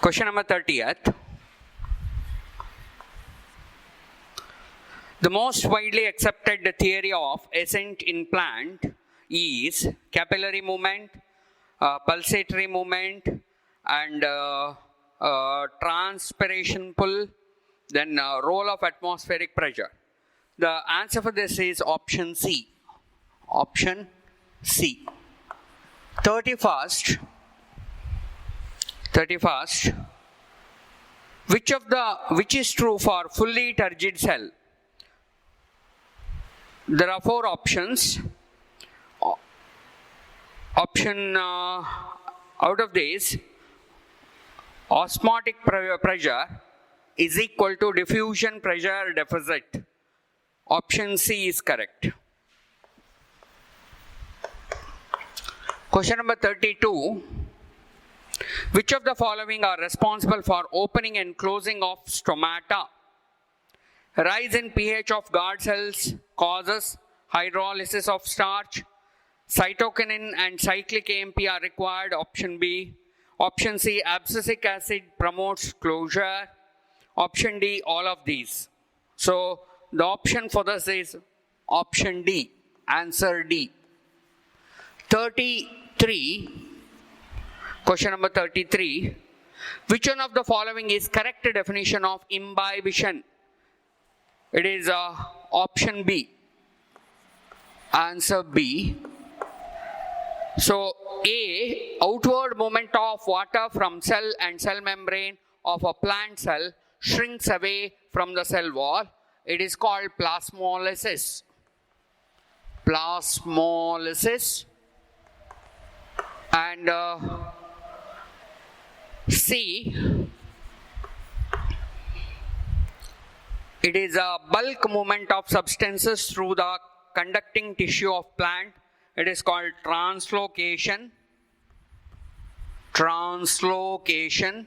Question number 30th. The most widely accepted theory of ascent in plant is capillary movement, pulsatory movement, and transpiration pull, then role of atmospheric pressure. The answer for this is option C. Option C. 31st. Which is true for fully turgid cell? There are four options. Option out of these, osmotic pressure is equal to diffusion pressure deficit. Option C is correct. Question number 32. Which of the following are responsible for opening and closing of stomata? Rise in pH of guard cells causes hydrolysis of starch. Cytokinin and cyclic AMP are required. Option B. Option C, abscisic acid promotes closure. Option D, all of these. So the option for this is option D. Answer D. 33. Question number 33. Which one of the following is correct definition of imbibition? It is option B. Answer B. So A, outward movement of water from cell and cell membrane of a plant cell shrinks away from the cell wall. It is called plasmolysis. Plasmolysis. And C, it is a bulk movement of substances through the conducting tissue of plant. It is called translocation. Translocation.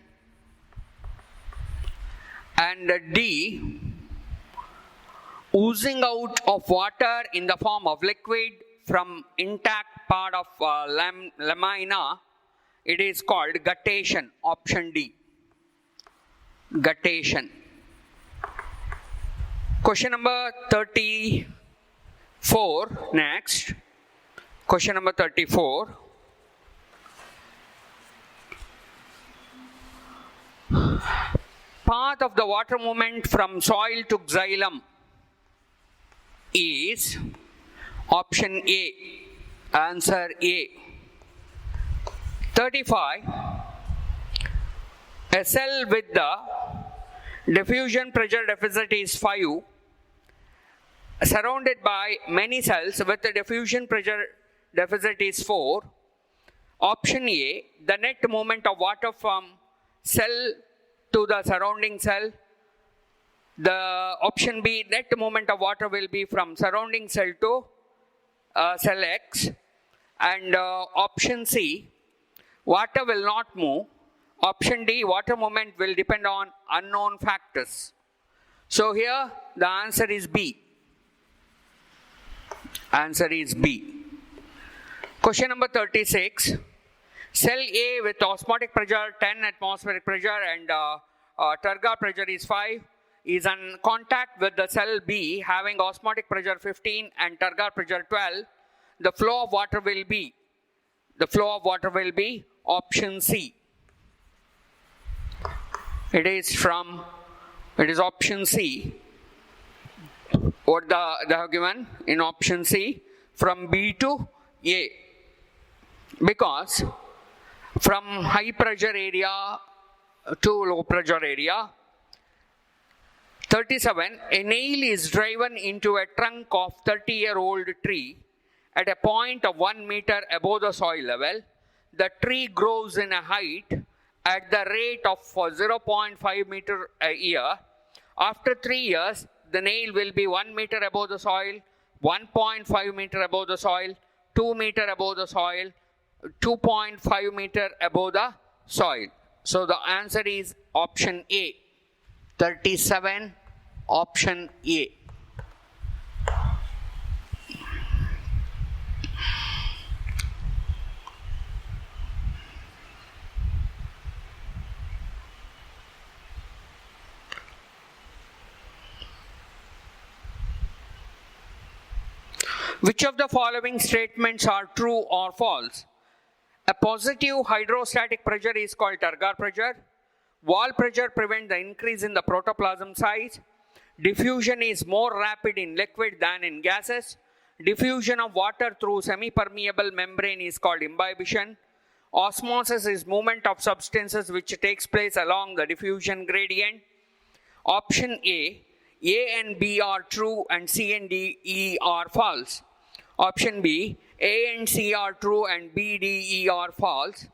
And D, oozing out of water in the form of liquid from intact part of lamina. It is called guttation. Option D. Guttation. Question number 34 next. Question number 34. Path of the water movement from soil to xylem is option A. Answer A. 35. A cell with the diffusion pressure deficit is 5, surrounded by many cells with the diffusion pressure deficit is 4. Option A, the net movement of water from cell to the surrounding cell. The option B, net movement of water will be from surrounding cell to cell X. And option C, water will not move. Option D, water movement will depend on unknown factors. So here the answer is B. Answer is B. Question number 36. Cell A with osmotic pressure 10 atmospheric pressure and turgor pressure is 5 is in contact with the cell B having osmotic pressure 15 and turgor pressure 12. The flow of water will be option C. It is option C. What they have given in option C, from B to A. Because from high pressure area to low pressure area. 37. A nail is driven into a trunk of 30-year-old tree at a point of 1 meter above the soil level. The tree grows in a height at the rate of 0.5 meter a year. After 3 years, the nail will be 1 meter above the soil, 1.5 meter above the soil, 2 meter above the soil, 2.5 meter above the soil. So the answer is option A. 37, option A. Which of the following statements are true or false? A positive hydrostatic pressure is called turgor pressure. Wall pressure prevents the increase in the protoplasm size. Diffusion is more rapid in liquid than in gases. Diffusion of water through semi-permeable membrane is called imbibition. Osmosis is movement of substances which takes place along the diffusion gradient. Option A and B are true and C and D, E are false. Option B, A and C are true and B, D, E are false.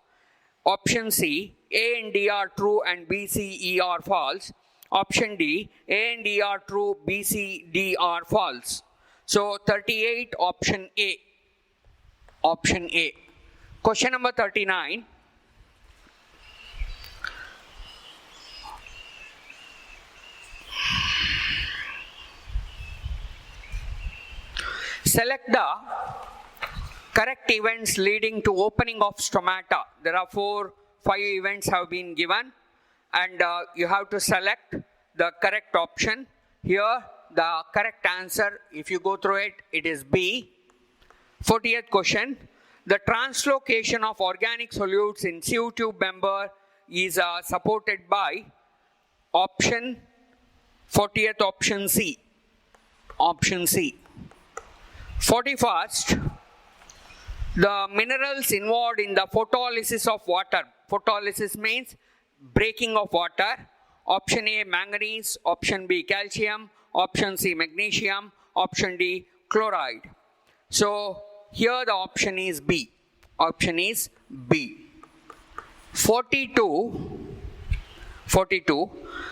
Option C, A and D are true and B, C, E are false. Option D, A and D are true, B, C, D are false. So 38, option A. Option A. Question number 39. Select the correct events leading to opening of stomata. There are 5 events have been given, and you have to select the correct option. Here, the correct answer, if you go through it, it is B. 40th question. The translocation of organic solutes in sieve tube member is supported by option 40th, option C. Option C. 41st, the minerals involved in the photolysis of water. Photolysis means breaking of water. Option A, manganese. Option B, calcium. Option C, magnesium. Option D, chloride. So here the option is B. Option is B. 42.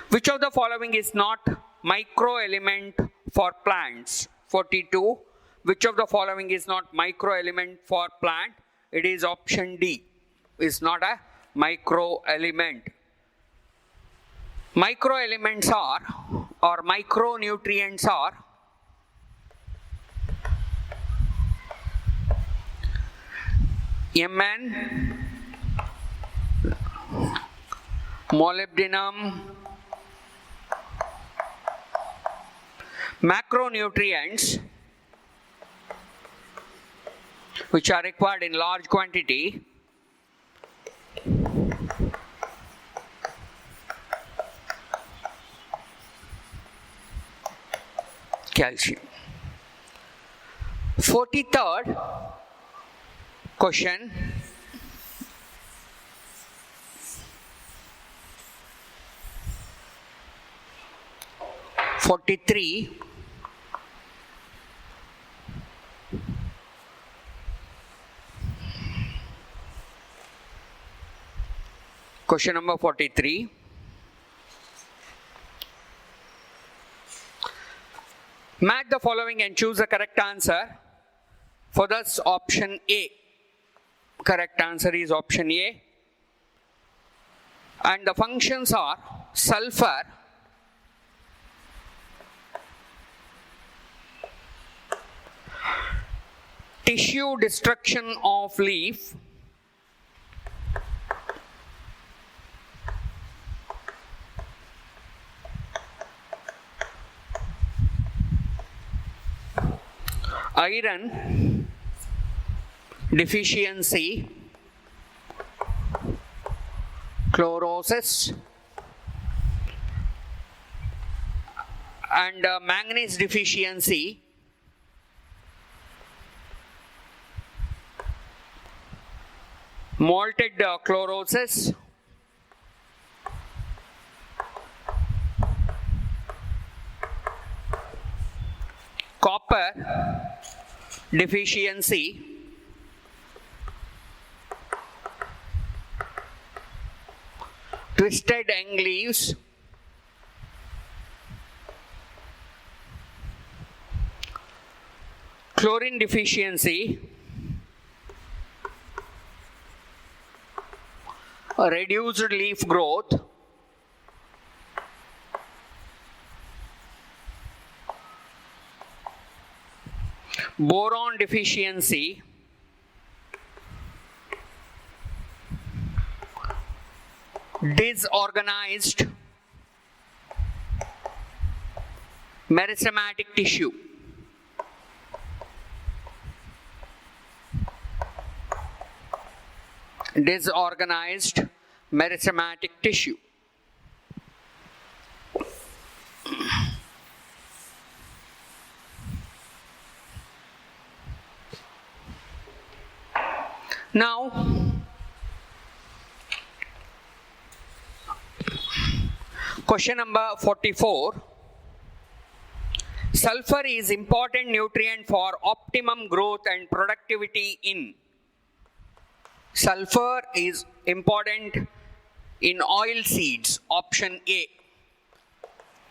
Which of the following is not microelement for plants? 42. Which of the following is not microelement for plant? It is option D. Is not a microelement. Microelements are, or micronutrients are, Mn, molybdenum. Macronutrients which are required in large quantity, calcium. 43rd question. Question number 43. Match the following and choose the correct answer. For this, option A. Correct answer is option A. And the functions are sulfur, tissue destruction of leaf, iron deficiency, chlorosis, and manganese deficiency, malted chlorosis, copper deficiency, twisted young leaves, chlorine deficiency, reduced leaf growth, boron deficiency, disorganized meristematic tissue. disorganized meristematic tissue. Now, question number 44. Sulfur is important nutrient for optimum growth and productivity in. Sulfur is important in oil seeds, option A.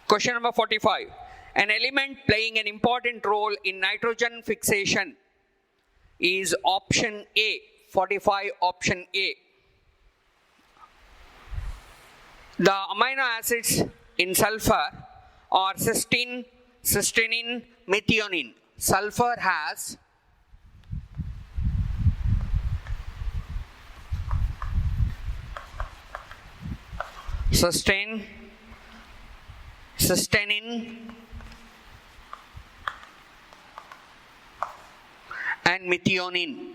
Question number 45. An element playing an important role in nitrogen fixation is option A. 45, option A. The amino acids in sulfur are cysteine, cysteine, methionine. Sulfur has cysteine, cysteine, and methionine.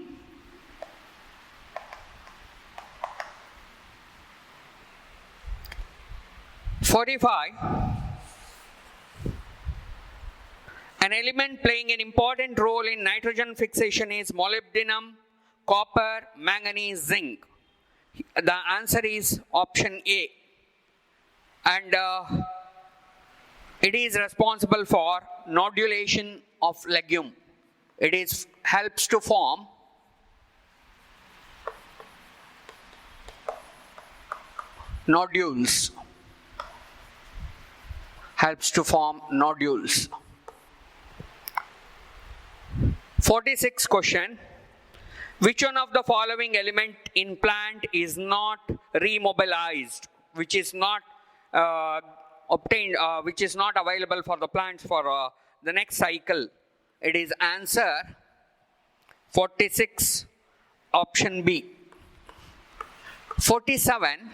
An element playing an important role in nitrogen fixation is molybdenum, copper, manganese, zinc. The answer is option A. And it is responsible for nodulation of legume. It helps to form nodules. Helps to form nodules. 46 question. Which one of the following element in plant is not remobilized, which is not obtained, which is not available for the plants for the next cycle? It is answer 46, option B. 47.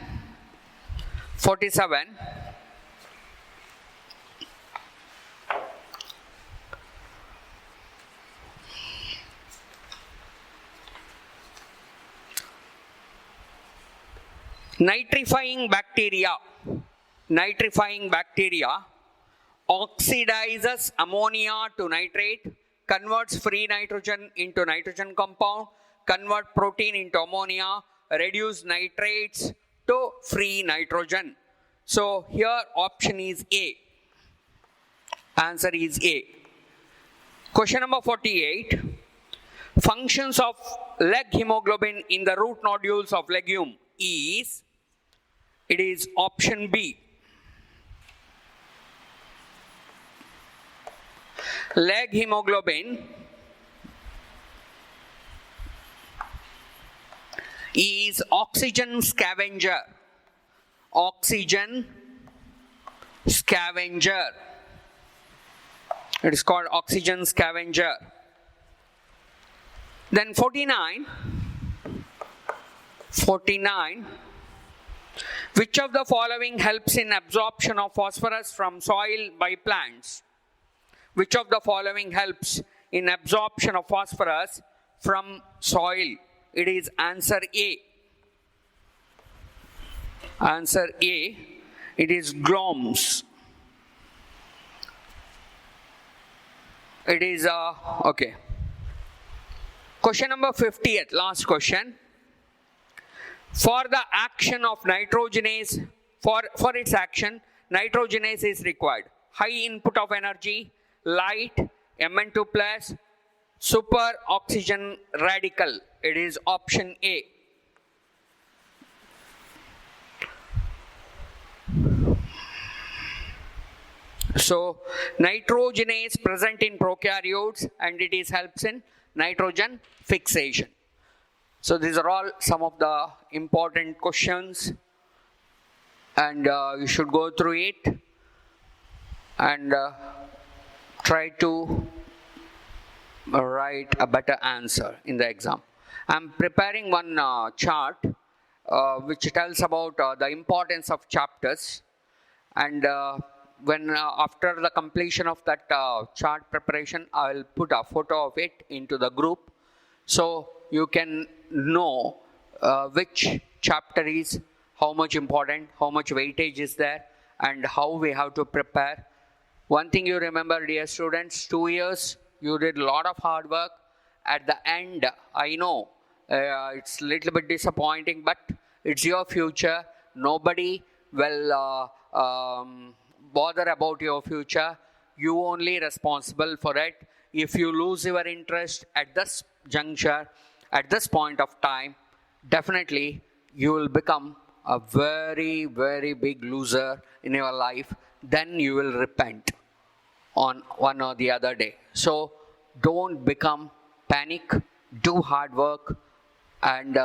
Nitrifying bacteria oxidizes ammonia to nitrate, converts free nitrogen into nitrogen compound, convert protein into ammonia, reduce nitrates to free nitrogen. So here option is A. Answer is A. Question number 48. Functions of leg hemoglobin in the root nodules of legume is, it is option B. Leg hemoglobin is oxygen scavenger. Oxygen scavenger. It is called oxygen scavenger. Then 49. Which of the following helps in absorption of phosphorus from soil by plants? Which of the following helps in absorption of phosphorus from soil? It is answer A. Answer A. It is glomes. It is okay. Question number 50th, last question. For the action of nitrogenase, for its action, nitrogenase is required. High input of energy, light, Mn2 plus, super oxygen radical. It is option A. So nitrogenase present in prokaryotes and it helps in nitrogen fixation. So these are all some of the important questions, and you should go through it and try to write a better answer in the exam. I'm preparing one chart which tells about the importance of chapters, and when after the completion of that chart preparation, I will put a photo of it into the group so you can know which chapter is how much important, how much weightage is there, and how we have to prepare. One thing you remember, dear students, 2 years, you did a lot of hard work. At the end, I know it's a little bit disappointing, but it's your future. Nobody will bother about your future. You only responsible for it. If you lose your interest at this juncture, at this point of time, definitely you will become a very, very big loser in your life. Then you will repent on one or the other day. So don't become panic, do hard work, and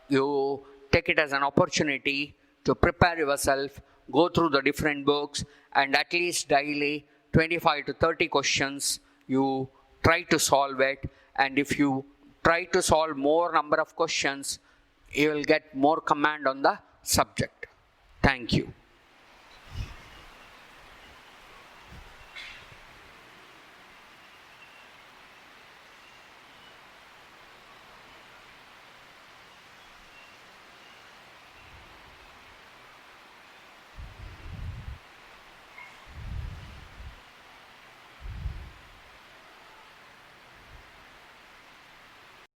you take it as an opportunity to prepare yourself, go through the different books, and at least daily 25 to 30 questions you try to solve it. And if you try to solve more number of questions, you will get more command on the subject. Thank you.